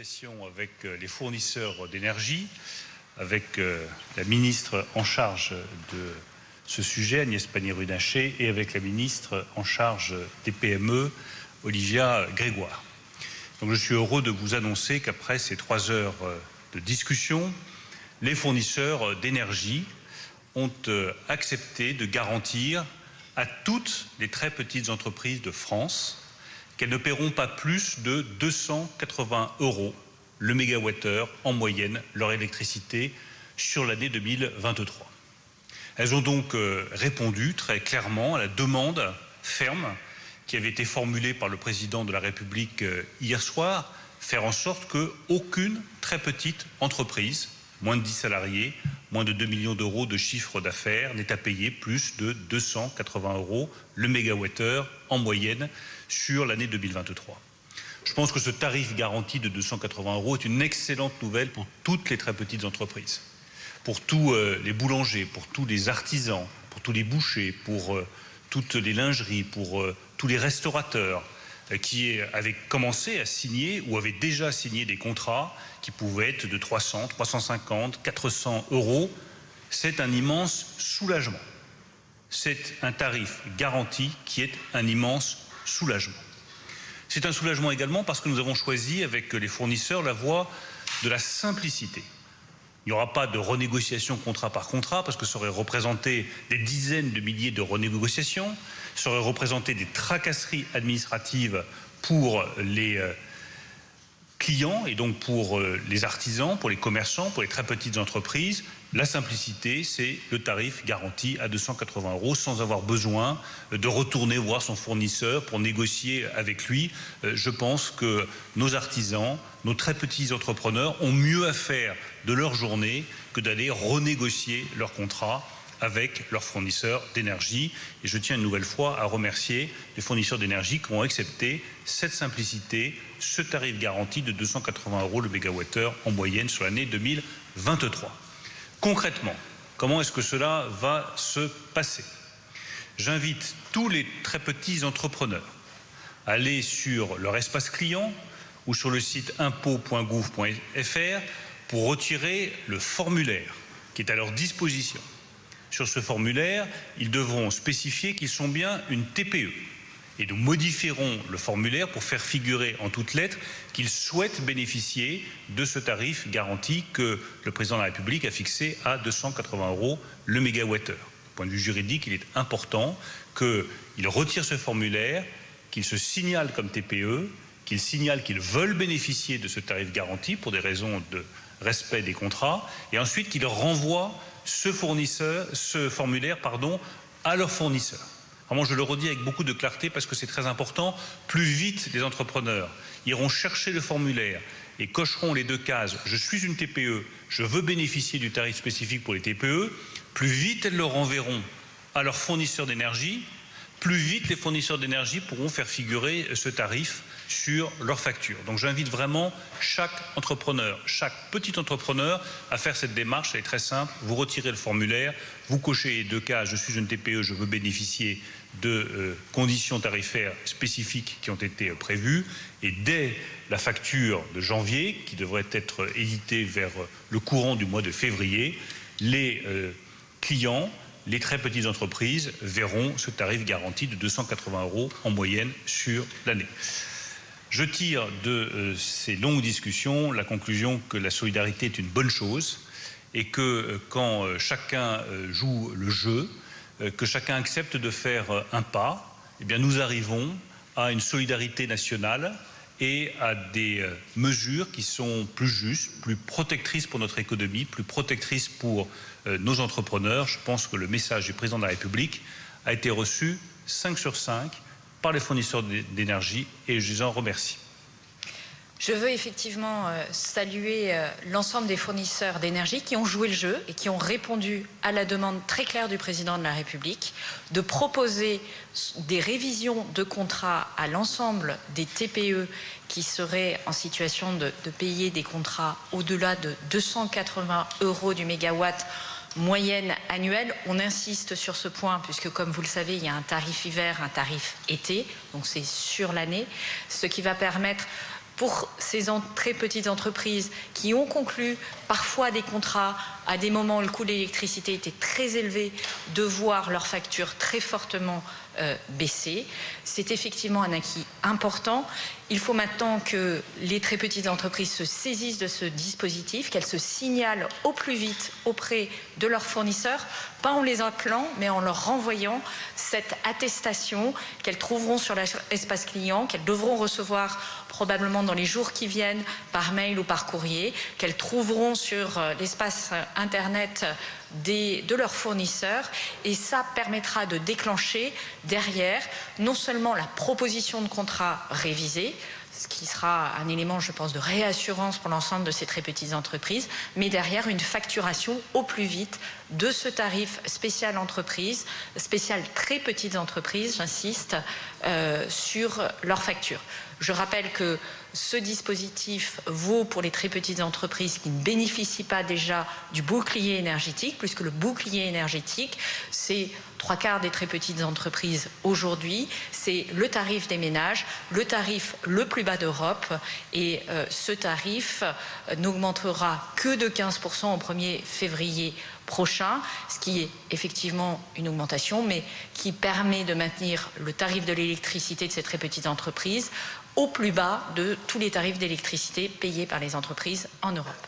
Avec les fournisseurs d'énergie, avec la ministre en charge de ce sujet, Agnès Pannier-Runacher, et avec la ministre en charge des PME, Olivia Grégoire. Donc je suis heureux de vous annoncer qu'après ces 3 heures de discussion, les fournisseurs d'énergie ont accepté de garantir à toutes les très petites entreprises de France qu'elles ne paieront pas plus de 280 € le mégawattheure en moyenne leur électricité sur l'année 2023. Elles ont donc répondu très clairement à la demande ferme qui avait été formulée par le président de la République hier soir, faire en sorte qu'aucune très petite entreprise, moins de 10 salariés, moins de 2 millions d'euros de chiffre d'affaires, n'ait à payer plus de 280 € le mégawattheure en moyenne sur l'année 2023. Je pense que ce tarif garanti de 280 € est une excellente nouvelle pour toutes les très petites entreprises, pour tous les boulangers, pour tous les artisans, pour tous les bouchers, pour toutes les lingeries, pour tous les restaurateurs qui avaient commencé à signer ou avaient déjà signé des contrats qui pouvaient être de 300, 350, 400 €. C'est un immense soulagement. C'est un tarif garanti qui est un immense soulagement. C'est un soulagement également parce que nous avons choisi avec les fournisseurs la voie de la simplicité. Il n'y aura pas de renégociation contrat par contrat parce que ça aurait représenté des dizaines de milliers de renégociations, ça aurait représenté des tracasseries administratives pour les clients et donc pour les artisans, pour les commerçants, pour les très petites entreprises. La simplicité, c'est le tarif garanti à 280 € sans avoir besoin de retourner voir son fournisseur pour négocier avec lui. Je pense que nos artisans, nos très petits entrepreneurs ont mieux à faire de leur journée que d'aller renégocier leur contrat avec leurs fournisseurs d'énergie. Et je tiens une nouvelle fois à remercier les fournisseurs d'énergie qui ont accepté cette simplicité, ce tarif garanti de 280 € le mégawattheure en moyenne sur l'année 2023. Concrètement, comment est-ce que cela va se passer? J'invite tous les très petits entrepreneurs à aller sur leur espace client ou sur le site impôts.gouv.fr pour retirer le formulaire qui est à leur disposition. Sur ce formulaire, ils devront spécifier qu'ils sont bien une TPE. Et nous modifierons le formulaire pour faire figurer en toutes lettres qu'ils souhaitent bénéficier de ce tarif garanti que le président de la République a fixé à 280 € le mégawattheure. Du point de vue juridique, il est important qu'ils retirent ce formulaire, qu'ils se signalent comme TPE, qu'ils signalent qu'ils veulent bénéficier de ce tarif garanti pour des raisons de respect des contrats, et ensuite qu'ils renvoient ce formulaire à leur fournisseur. Vraiment, je le redis avec beaucoup de clarté parce que c'est très important. Plus vite les entrepreneurs iront chercher le formulaire et cocheront les 2 cases « Je suis une TPE, je veux bénéficier du tarif spécifique pour les TPE », plus vite elles le renverront à leurs fournisseurs d'énergie, plus vite les fournisseurs d'énergie pourront faire figurer ce tarif sur leur facture. Donc j'invite vraiment chaque entrepreneur, chaque petit entrepreneur à faire cette démarche. Elle est très simple, vous retirez le formulaire, vous cochez les 2 cases « Je suis une TPE, je veux bénéficier de conditions tarifaires spécifiques qui ont été prévues » et dès la facture de janvier, qui devrait être éditée vers le courant du mois de février, les clients, les très petites entreprises verront ce tarif garanti de 280 € en moyenne sur l'année. Je tire de ces longues discussions la conclusion que la solidarité est une bonne chose et que quand chacun joue le jeu, que chacun accepte de faire un pas, eh bien nous arrivons à une solidarité nationale et à des mesures qui sont plus justes, plus protectrices pour notre économie, plus protectrices pour nos entrepreneurs. Je pense que le message du président de la République a été reçu 5 sur 5 par les fournisseurs d'énergie et je les en remercie. Je veux effectivement saluer l'ensemble des fournisseurs d'énergie qui ont joué le jeu et qui ont répondu à la demande très claire du président de la République de proposer des révisions de contrats à l'ensemble des TPE qui seraient en situation de payer des contrats au-delà de 280 € du mégawatt moyenne annuelle. On insiste sur ce point puisque, comme vous le savez, il y a un tarif hiver, un tarif été, donc c'est sur l'année, ce qui va permettre pour ces très petites entreprises qui ont conclu parfois des contrats à des moments où le coût de l'électricité était très élevé, de voir leurs factures très fortement baisser. C'est effectivement un acquis important. Il faut maintenant que les très petites entreprises se saisissent de ce dispositif, qu'elles se signalent au plus vite auprès de leurs fournisseurs, pas en les appelant, mais en leur renvoyant cette attestation qu'elles trouveront sur l'espace client, qu'elles devront recevoir probablement dans les jours qui viennent par mail ou par courrier, qu'elles trouveront sur l'espace Internet de leurs fournisseurs, et ça permettra de déclencher derrière non seulement la proposition de contrat révisé, ce qui sera un élément, je pense, de réassurance pour l'ensemble de ces très petites entreprises, mais derrière une facturation au plus vite de ce tarif spécial entreprise, spécial très petites entreprises, j'insiste, sur leurs factures. Je rappelle que ce dispositif vaut pour les très petites entreprises qui ne bénéficient pas déjà du bouclier énergétique, puisque le bouclier énergétique, c'est 3/4 des très petites entreprises aujourd'hui, c'est le tarif des ménages, le tarif le plus bas d'Europe, et ce tarif n'augmentera que de 15% au 1er février prochain, ce qui est effectivement une augmentation, mais qui permet de maintenir le tarif de l'électricité de ces très petites entreprises au plus bas de tous les tarifs d'électricité payés par les entreprises en Europe.